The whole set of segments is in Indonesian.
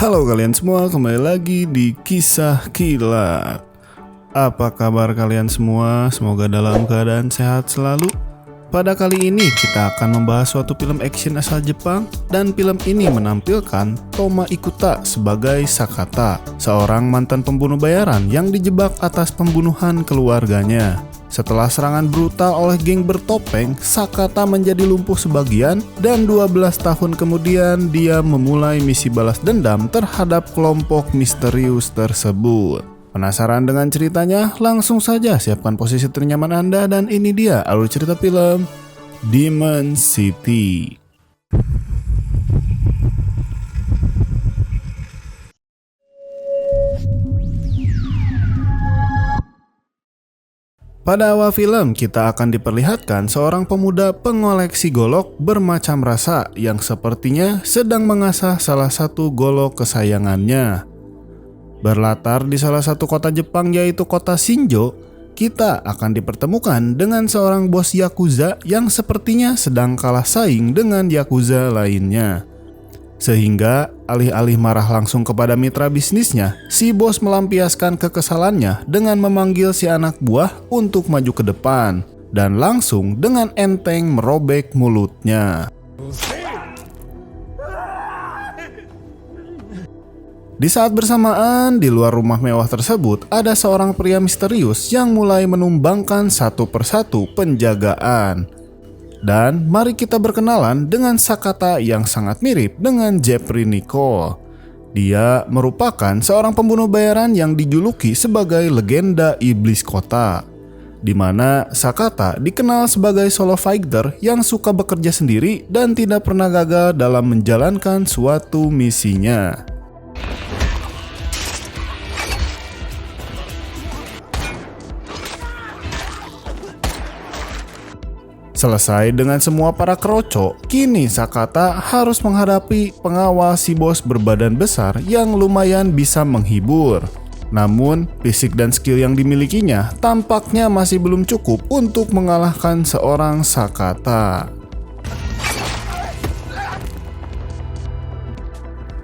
Halo kalian semua, kembali lagi di Kisah Kilat. Apa kabar kalian semua? Semoga dalam keadaan sehat selalu. Pada kali ini kita akan membahas suatu film action asal Jepang. Dan film ini menampilkan Toma Ikuta sebagai Sakata, seorang mantan pembunuh bayaran yang dijebak atas pembunuhan keluarganya. Setelah serangan brutal oleh geng bertopeng, Sakata menjadi lumpuh sebagian dan 12 tahun kemudian dia memulai misi balas dendam terhadap kelompok misterius tersebut. Penasaran dengan ceritanya? Langsung saja siapkan posisi ternyaman Anda dan ini dia alur cerita film Demon City. Pada awal film, kita akan diperlihatkan seorang pemuda pengoleksi golok bermacam rasa yang sepertinya sedang mengasah salah satu golok kesayangannya. Berlatar di salah satu kota Jepang yaitu kota Shinjo, kita akan dipertemukan dengan seorang bos Yakuza yang sepertinya sedang kalah saing dengan Yakuza lainnya. Sehingga alih-alih marah langsung kepada mitra bisnisnya, si bos melampiaskan kekesalannya dengan memanggil si anak buah untuk maju ke depan dan langsung dengan enteng merobek mulutnya. Di saat bersamaan, di luar rumah mewah tersebut ada seorang pria misterius yang mulai menumbangkan satu persatu penjagaan. Dan mari kita berkenalan dengan Sakata yang sangat mirip dengan Jeffrey Nicole. Dia merupakan seorang pembunuh bayaran yang dijuluki sebagai legenda iblis kota, di mana Sakata dikenal sebagai solo fighter yang suka bekerja sendiri dan tidak pernah gagal dalam menjalankan suatu misinya. Selesai dengan semua para kroco, kini Sakata harus menghadapi pengawal si bos berbadan besar yang lumayan bisa menghibur. Namun, fisik dan skill yang dimilikinya tampaknya masih belum cukup untuk mengalahkan seorang Sakata.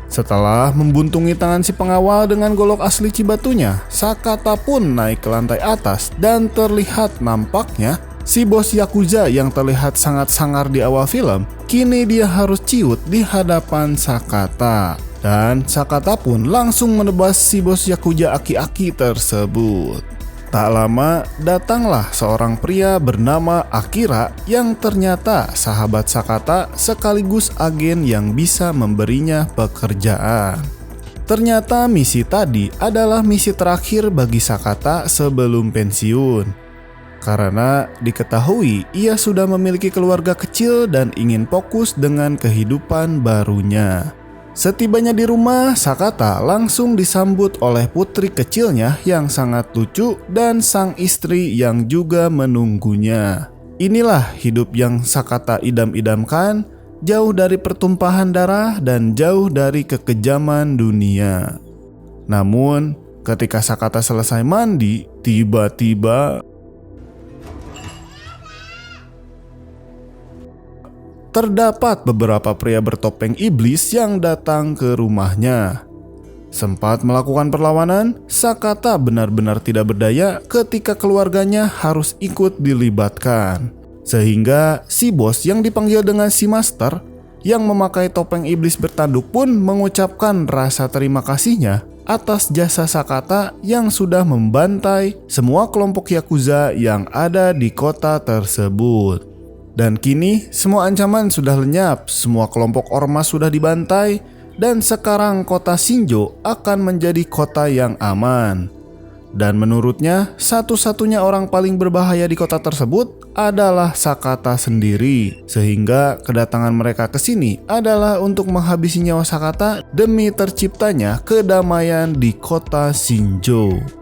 Setelah membuntungi tangan si pengawal dengan golok asli Cibatunya, Sakata pun naik ke lantai atas dan terlihat nampaknya si bos Yakuza yang terlihat sangat sangar di awal film, kini dia harus ciut di hadapan Sakata. Dan Sakata pun langsung menebas si bos Yakuza aki-aki tersebut. Tak lama, datanglah seorang pria bernama Akira yang ternyata sahabat Sakata sekaligus agen yang bisa memberinya pekerjaan. Ternyata misi tadi adalah misi terakhir bagi Sakata sebelum pensiun. Karena diketahui ia sudah memiliki keluarga kecil dan ingin fokus dengan kehidupan barunya. Setibanya di rumah, Sakata langsung disambut oleh putri kecilnya yang sangat lucu dan sang istri yang juga menunggunya. Inilah hidup yang Sakata idam-idamkan, jauh dari pertumpahan darah dan jauh dari kekejaman dunia. Namun, ketika Sakata selesai mandi, tiba-tiba terdapat beberapa pria bertopeng iblis yang datang ke rumahnya. Sempat melakukan perlawanan, Sakata benar-benar tidak berdaya ketika keluarganya harus ikut dilibatkan. Sehingga si bos yang dipanggil dengan si master yang memakai topeng iblis bertanduk pun mengucapkan rasa terima kasihnya atas jasa Sakata yang sudah membantai semua kelompok Yakuza yang ada di kota tersebut. Dan kini semua ancaman sudah lenyap, semua kelompok ormas sudah dibantai, dan sekarang kota Shinjo akan menjadi kota yang aman. Dan menurutnya, satu-satunya orang paling berbahaya di kota tersebut adalah Sakata sendiri. Sehingga kedatangan mereka ke sini adalah untuk menghabisi nyawa Sakata demi terciptanya kedamaian di kota Shinjo.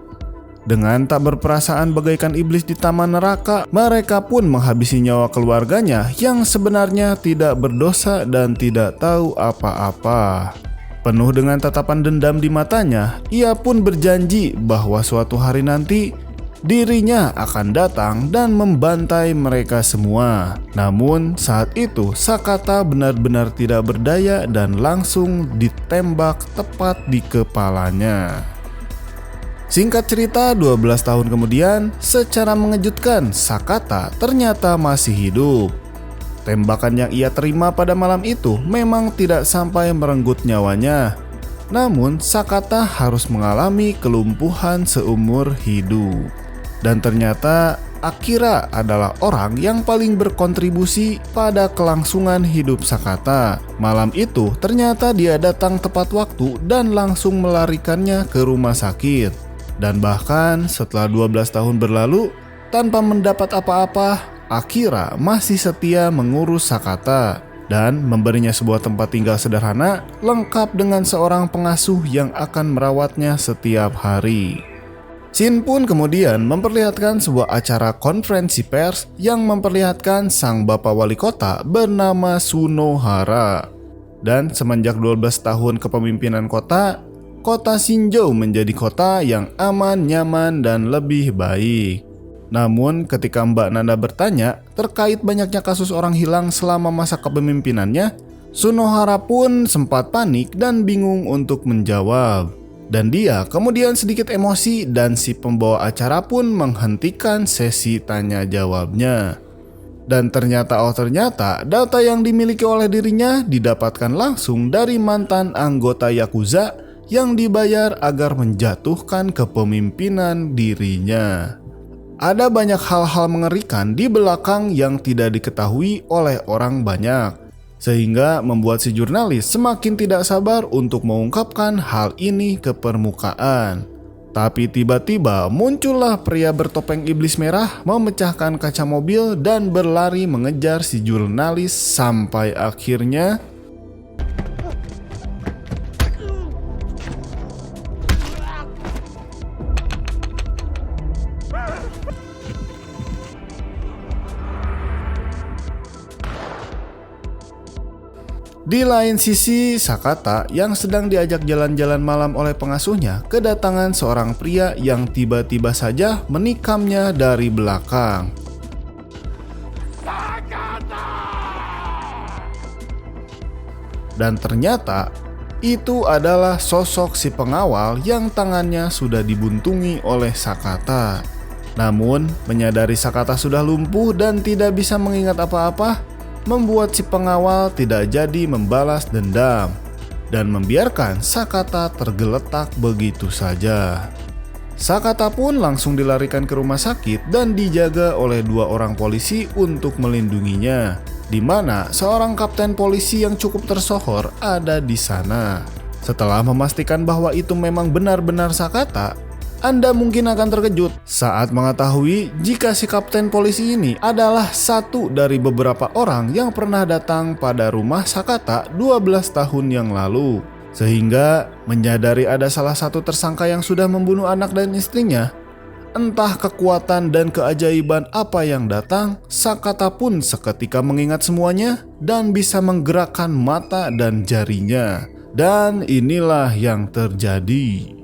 Dengan tak berperasaan bagaikan iblis di taman neraka, mereka pun menghabisi nyawa keluarganya yang sebenarnya tidak berdosa dan tidak tahu apa-apa. Penuh dengan tatapan dendam di matanya, ia pun berjanji bahwa suatu hari nanti dirinya akan datang dan membantai mereka semua. Namun saat itu Sakata benar-benar tidak berdaya dan langsung ditembak tepat di kepalanya. Singkat cerita, 12 tahun kemudian, secara mengejutkan Sakata ternyata masih hidup. Tembakan yang ia terima pada malam itu memang tidak sampai merenggut nyawanya. Namun Sakata harus mengalami kelumpuhan seumur hidup. Dan ternyata Akira adalah orang yang paling berkontribusi pada kelangsungan hidup Sakata. Malam itu ternyata dia datang tepat waktu dan langsung melarikannya ke rumah sakit. Dan bahkan setelah 12 tahun berlalu, tanpa mendapat apa-apa, Akira masih setia mengurus Sakata dan memberinya sebuah tempat tinggal sederhana lengkap dengan seorang pengasuh yang akan merawatnya setiap hari. Shin pun kemudian memperlihatkan sebuah acara konferensi pers yang memperlihatkan sang bapak wali kota bernama Sunohara. Dan semenjak 12 tahun kepemimpinan kota Shinjou menjadi kota yang aman, nyaman, dan lebih baik. Namun ketika Mbak Nanda bertanya terkait banyaknya kasus orang hilang selama masa kepemimpinannya, Sunohara pun sempat panik dan bingung untuk menjawab. Dan dia kemudian sedikit emosi dan si pembawa acara pun menghentikan sesi tanya jawabnya. Dan ternyata data yang dimiliki oleh dirinya didapatkan langsung dari mantan anggota Yakuza yang dibayar agar menjatuhkan kepemimpinan dirinya. Ada banyak hal-hal mengerikan di belakang yang tidak diketahui oleh orang banyak, sehingga membuat si jurnalis semakin tidak sabar untuk mengungkapkan hal ini ke permukaan. Tapi tiba-tiba muncullah pria bertopeng iblis merah memecahkan kaca mobil dan berlari mengejar si jurnalis sampai akhirnya di lain sisi, Sakata yang sedang diajak jalan-jalan malam oleh pengasuhnya kedatangan seorang pria yang tiba-tiba saja menikamnya dari belakang. Sakata! Dan ternyata itu adalah sosok si pengawal yang tangannya sudah dibuntungi oleh Sakata. Namun, menyadari Sakata sudah lumpuh dan tidak bisa mengingat apa-apa, membuat si pengawal tidak jadi membalas dendam dan membiarkan Sakata tergeletak begitu saja. Sakata pun langsung dilarikan ke rumah sakit dan dijaga oleh 2 orang polisi untuk melindunginya, di mana seorang kapten polisi yang cukup tersohor ada di sana. Setelah memastikan bahwa itu memang benar-benar Sakata, Anda mungkin akan terkejut saat mengetahui jika si kapten polisi ini adalah satu dari beberapa orang yang pernah datang pada rumah Sakata 12 tahun yang lalu. Sehingga menyadari ada salah satu tersangka yang sudah membunuh anak dan istrinya, entah kekuatan dan keajaiban apa yang datang, Sakata pun seketika mengingat semuanya dan bisa menggerakkan mata dan jarinya. Dan inilah yang terjadi.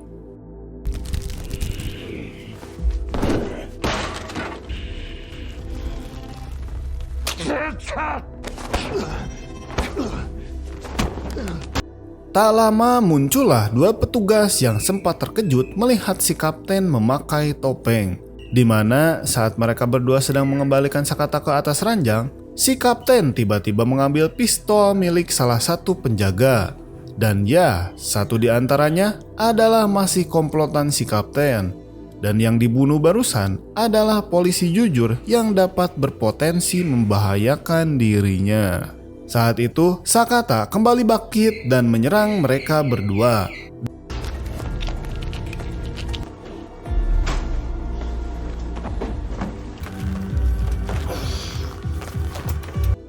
Tak lama muncullah 2 petugas yang sempat terkejut melihat si kapten memakai topeng. Di mana saat mereka berdua sedang mengembalikan Sakata ke atas ranjang, si kapten tiba-tiba mengambil pistol milik salah satu penjaga. Dan ya, satu di antaranya adalah masih komplotan si kapten. Dan yang dibunuh barusan adalah polisi jujur yang dapat berpotensi membahayakan dirinya. Saat itu, Sakata kembali bangkit dan menyerang mereka berdua.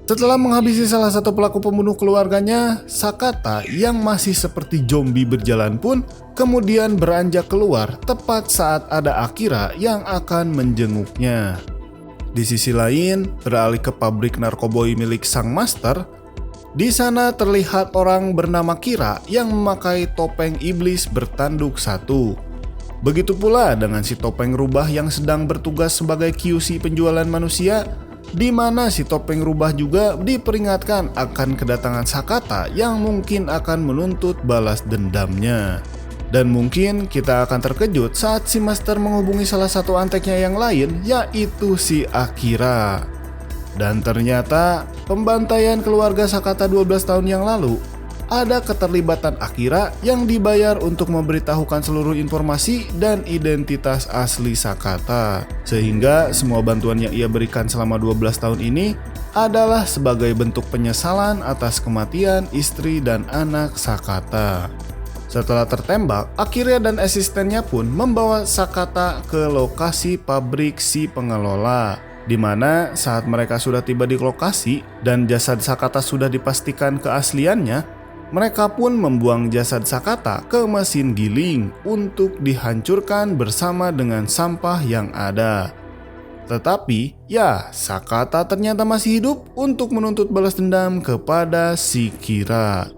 Setelah menghabisi salah satu pelaku pembunuh keluarganya, Sakata yang masih seperti zombie berjalan pun kemudian beranjak keluar tepat saat ada Akira yang akan menjenguknya. Di sisi lain, beralih ke pabrik narkoboy milik sang master, di sana terlihat orang bernama Kira yang memakai topeng iblis bertanduk 1. Begitu pula dengan si topeng rubah yang sedang bertugas sebagai QC penjualan manusia, di mana si topeng rubah juga diperingatkan akan kedatangan Sakata yang mungkin akan menuntut balas dendamnya. Dan mungkin kita akan terkejut saat si Master menghubungi salah satu anteknya yang lain, yaitu si Akira. Dan ternyata pembantaian keluarga Sakata 12 tahun yang lalu ada keterlibatan Akira yang dibayar untuk memberitahukan seluruh informasi dan identitas asli Sakata. Sehingga semua bantuan yang ia berikan selama 12 tahun ini adalah sebagai bentuk penyesalan atas kematian istri dan anak Sakata. Setelah tertembak, Akira dan asistennya pun membawa Sakata ke lokasi pabrik si pengelola, di mana saat mereka sudah tiba di lokasi dan jasad Sakata sudah dipastikan keasliannya, mereka pun membuang jasad Sakata ke mesin giling untuk dihancurkan bersama dengan sampah yang ada. Tetapi, ya, Sakata ternyata masih hidup untuk menuntut balas dendam kepada si Kira.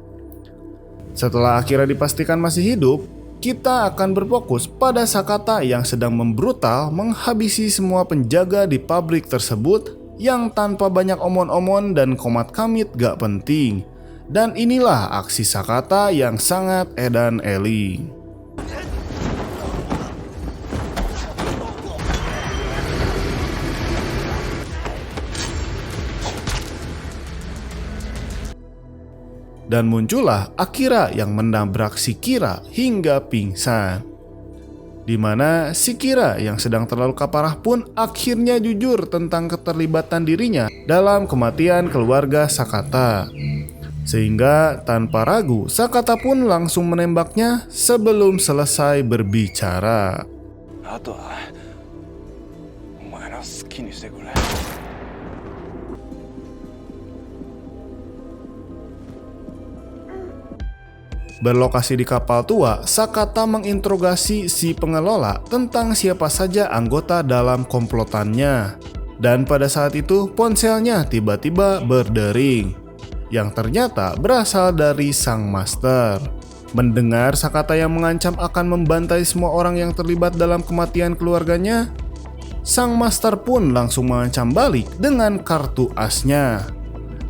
Setelah Akira dipastikan masih hidup, kita akan berfokus pada Sakata yang sedang membrutal menghabisi semua penjaga di pabrik tersebut yang tanpa banyak omon-omon dan komat kamit gak penting. Dan inilah aksi Sakata yang sangat edan eling. Dan muncullah Akira yang menabrak si Kira hingga pingsan. Di mana si Kira yang sedang terluka parah pun akhirnya jujur tentang keterlibatan dirinya dalam kematian keluarga Sakata. Sehingga tanpa ragu Sakata pun langsung menembaknya sebelum selesai berbicara. Berlokasi di kapal tua, Sakata menginterogasi si pengelola tentang siapa saja anggota dalam komplotannya. Dan pada saat itu ponselnya tiba-tiba berdering, yang ternyata berasal dari sang master. Mendengar Sakata yang mengancam akan membantai semua orang yang terlibat dalam kematian keluarganya, sang master pun langsung mengancam balik dengan kartu asnya.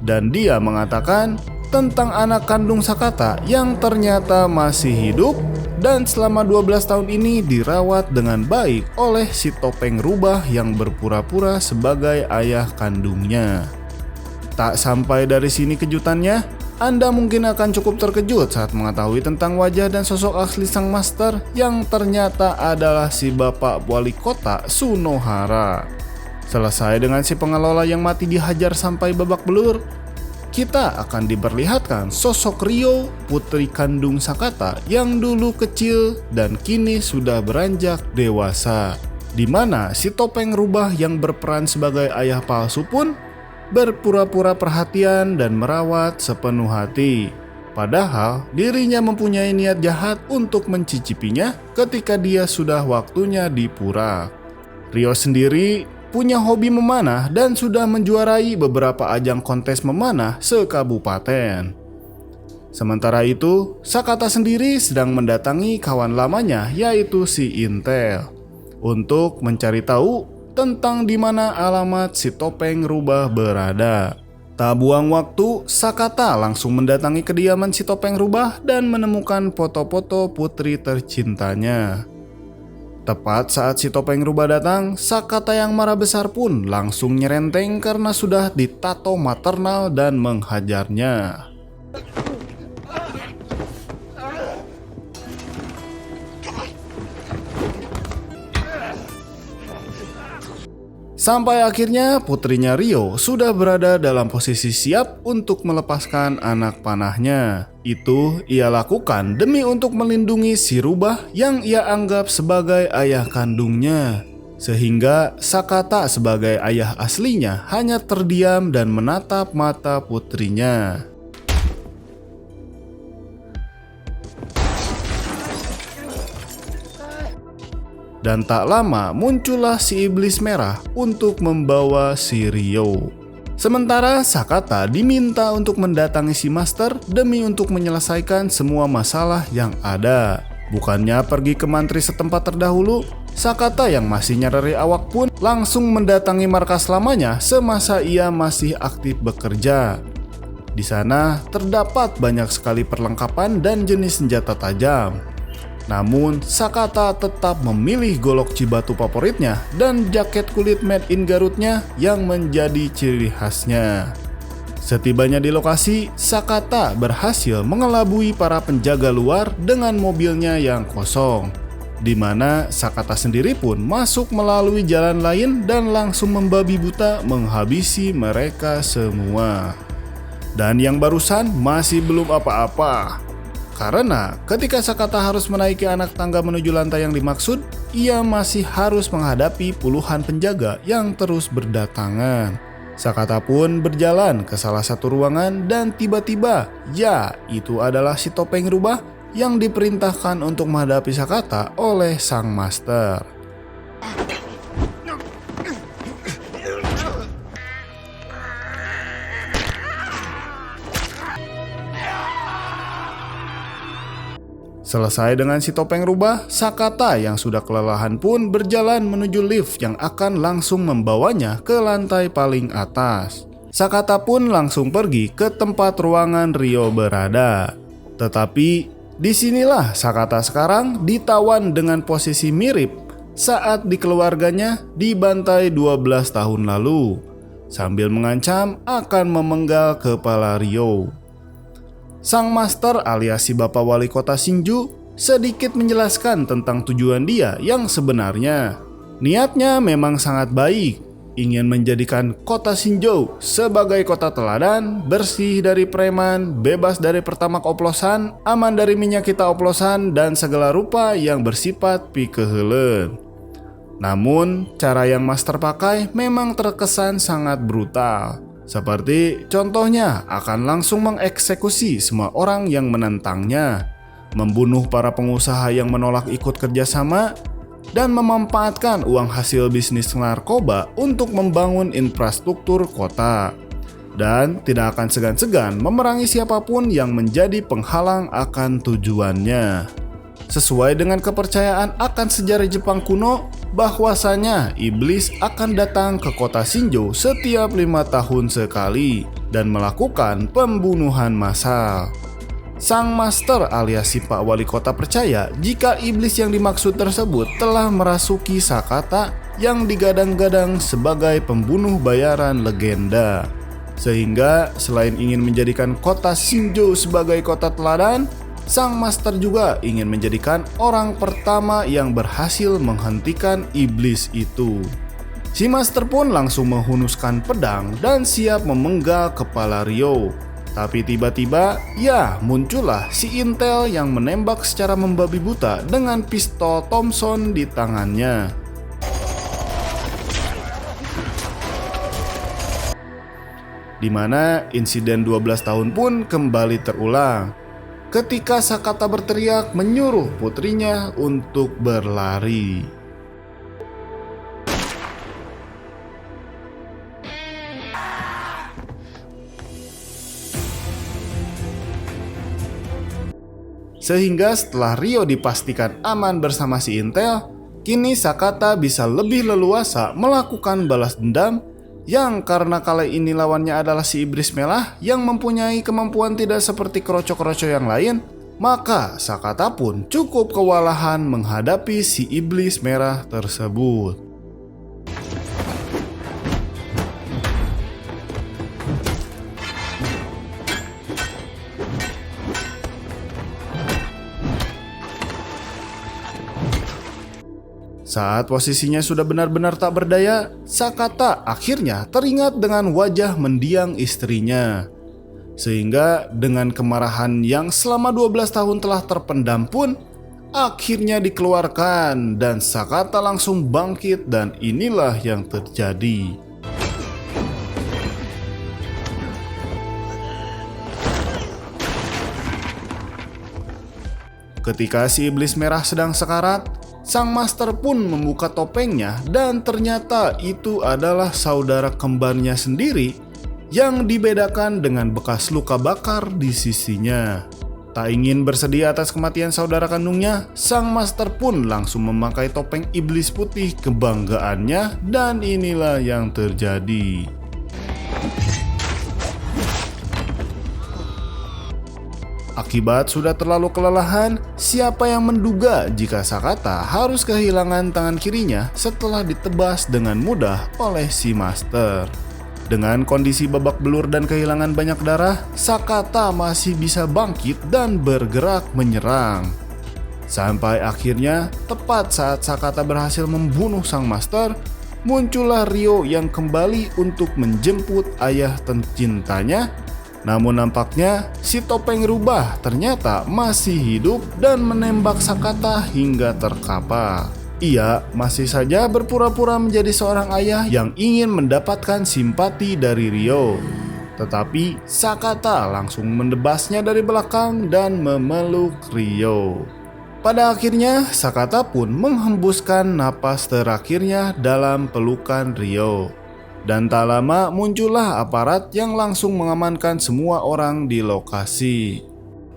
Dan dia mengatakan tentang anak kandung Sakata yang ternyata masih hidup dan selama 12 tahun ini dirawat dengan baik oleh si topeng rubah yang berpura-pura sebagai ayah kandungnya. Tak sampai dari sini kejutannya, Anda mungkin akan cukup terkejut saat mengetahui tentang wajah dan sosok asli sang master yang ternyata adalah si bapak wali kota Sunohara. Selesai dengan si pengelola yang mati dihajar sampai babak belur, kita akan diperlihatkan sosok Ryo, putri kandung Sakata yang dulu kecil dan kini sudah beranjak dewasa. Di mana si topeng rubah yang berperan sebagai ayah palsu pun berpura-pura perhatian dan merawat sepenuh hati. Padahal dirinya mempunyai niat jahat untuk mencicipinya ketika dia sudah waktunya di pura. Ryo sendiri punya hobi memanah dan sudah menjuarai beberapa ajang kontes memanah sekabupaten. Sementara itu, Sakata sendiri sedang mendatangi kawan lamanya yaitu si Intel untuk mencari tahu tentang di mana alamat si topeng rubah berada. Tak buang waktu, Sakata langsung mendatangi kediaman si topeng rubah dan menemukan foto-foto putri tercintanya. Tepat saat si topeng rubah datang, Sakata yang marah besar pun langsung nyerenteng karena sudah ditato maternal dan menghajarnya. Sampai akhirnya putrinya Ryo sudah berada dalam posisi siap untuk melepaskan anak panahnya. Itu ia lakukan demi untuk melindungi si rubah yang ia anggap sebagai ayah kandungnya. Sehingga Sakata sebagai ayah aslinya hanya terdiam dan menatap mata putrinya. Dan tak lama muncullah si iblis merah untuk membawa si Ryo. Sementara Sakata diminta untuk mendatangi si master demi untuk menyelesaikan semua masalah yang ada. Bukannya pergi ke mantri setempat terdahulu, Sakata yang masih nyadari awak pun langsung mendatangi markas lamanya semasa ia masih aktif bekerja. Di sana terdapat banyak sekali perlengkapan dan jenis senjata tajam. Namun, Sakata tetap memilih golok Cibatu favoritnya dan jaket kulit made in Garutnya yang menjadi ciri khasnya. Setibanya di lokasi, Sakata berhasil mengelabui para penjaga luar dengan mobilnya yang kosong, di mana Sakata sendiri pun masuk melalui jalan lain dan langsung membabi buta menghabisi mereka semua. Dan yang barusan masih belum apa-apa. Karena ketika Sakata harus menaiki anak tangga menuju lantai yang dimaksud, ia masih harus menghadapi puluhan penjaga yang terus berdatangan. Sakata pun berjalan ke salah satu ruangan dan tiba-tiba, ya, itu adalah si topeng rubah yang diperintahkan untuk menghadapi Sakata oleh sang master. Selesai dengan si topeng rubah, Sakata yang sudah kelelahan pun berjalan menuju lift yang akan langsung membawanya ke lantai paling atas. Sakata pun langsung pergi ke tempat ruangan Ryo berada. Tetapi disinilah Sakata sekarang ditawan dengan posisi mirip saat di keluarganya dibantai 12 tahun lalu, sambil mengancam akan memenggal kepala Ryo. Sang master alias si bapak wali kota Shinju sedikit menjelaskan tentang tujuan dia yang sebenarnya. Niatnya memang sangat baik, ingin menjadikan kota Shinju sebagai kota teladan, bersih dari preman, bebas dari pertamak oplosan, aman dari minyak kita oplosan, dan segala rupa yang bersifat pikeheuleun. Namun, cara yang master pakai memang terkesan sangat brutal. Seperti contohnya akan langsung mengeksekusi semua orang yang menentangnya, membunuh para pengusaha yang menolak ikut kerjasama, dan memanfaatkan uang hasil bisnis narkoba untuk membangun infrastruktur kota. Dan tidak akan segan-segan memerangi siapapun yang menjadi penghalang akan tujuannya. Sesuai dengan kepercayaan akan sejarah Jepang kuno, bahwasanya iblis akan datang ke kota Shinju setiap 5 tahun sekali dan melakukan pembunuhan massal. Sang master alias si Pak Wali Kota percaya jika iblis yang dimaksud tersebut telah merasuki Sakata yang digadang-gadang sebagai pembunuh bayaran legenda. Sehingga selain ingin menjadikan kota Shinju sebagai kota teladan, sang master juga ingin menjadikan orang pertama yang berhasil menghentikan iblis itu. Si master pun langsung menghunuskan pedang dan siap memenggal kepala Ryo. Tapi tiba-tiba, ya, muncullah si Intel yang menembak secara membabi buta dengan pistol Thompson di tangannya. Di mana insiden 12 tahun pun kembali terulang. Ketika Sakata berteriak menyuruh putrinya untuk berlari. Sehingga setelah Ryo dipastikan aman bersama si Intel, kini Sakata bisa lebih leluasa melakukan balas dendam yang karena kali ini lawannya adalah si iblis merah yang mempunyai kemampuan tidak seperti kroco-kroco yang lain, maka Sakata pun cukup kewalahan menghadapi si iblis merah tersebut. Saat posisinya sudah benar-benar tak berdaya, Sakata akhirnya teringat dengan wajah mendiang istrinya. Sehingga dengan kemarahan yang selama 12 tahun telah terpendam pun, akhirnya dikeluarkan dan Sakata langsung bangkit dan inilah yang terjadi. Ketika si iblis merah sedang sekarat, sang master pun membuka topengnya dan ternyata itu adalah saudara kembarnya sendiri yang dibedakan dengan bekas luka bakar di sisinya. Tak ingin bersedih atas kematian saudara kandungnya, sang master pun langsung memakai topeng iblis putih kebanggaannya, dan inilah yang terjadi. Akibat sudah terlalu kelelahan, siapa yang menduga jika Sakata harus kehilangan tangan kirinya setelah ditebas dengan mudah oleh si master. Dengan kondisi babak belur dan kehilangan banyak darah, Sakata masih bisa bangkit dan bergerak menyerang. Sampai akhirnya, tepat saat Sakata berhasil membunuh sang master, muncullah Ryo yang kembali untuk menjemput ayah tercintanya. Namun nampaknya si topeng rubah ternyata masih hidup dan menembak Sakata hingga terkapar. Ia masih saja berpura-pura menjadi seorang ayah yang ingin mendapatkan simpati dari Ryo. Tetapi Sakata langsung mendebasnya dari belakang dan memeluk Ryo. Pada akhirnya Sakata pun menghembuskan napas terakhirnya dalam pelukan Ryo. Dan tak lama muncullah aparat yang langsung mengamankan semua orang di lokasi.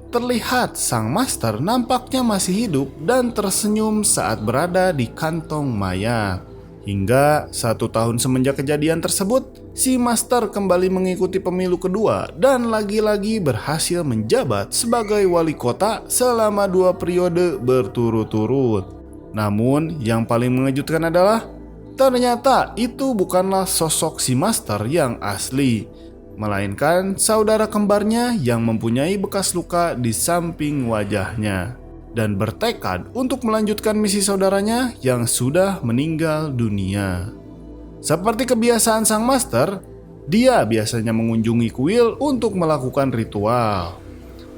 Terlihat sang master nampaknya masih hidup dan tersenyum saat berada di kantong mayat. Hingga 1 tahun semenjak kejadian tersebut, si master kembali mengikuti pemilu kedua dan lagi-lagi berhasil menjabat sebagai wali kota selama 2 periode berturut-turut. Namun yang paling mengejutkan adalah ternyata itu bukanlah sosok si master yang asli, melainkan saudara kembarnya yang mempunyai bekas luka di samping wajahnya dan bertekad untuk melanjutkan misi saudaranya yang sudah meninggal dunia. Seperti kebiasaan sang master, dia biasanya mengunjungi kuil untuk melakukan ritual.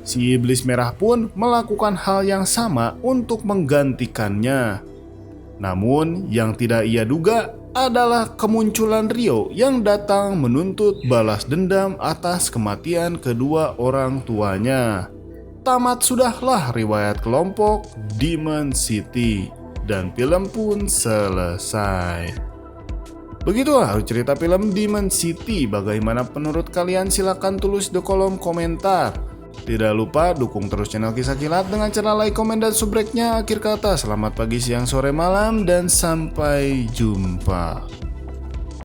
Si iblis merah pun melakukan hal yang sama untuk menggantikannya. Namun yang tidak ia duga adalah kemunculan Ryo yang datang menuntut balas dendam atas kematian kedua orang tuanya. Tamat sudahlah riwayat kelompok Demon City dan film pun selesai. Begitulah cerita film Demon City. Bagaimana menurut kalian? Silahkan tulis di kolom komentar. Tidak lupa dukung terus channel Kisah Kilat dengan cara like, komen, dan subrek-nya. Akhir kata, selamat pagi, siang, sore, malam, dan sampai jumpa.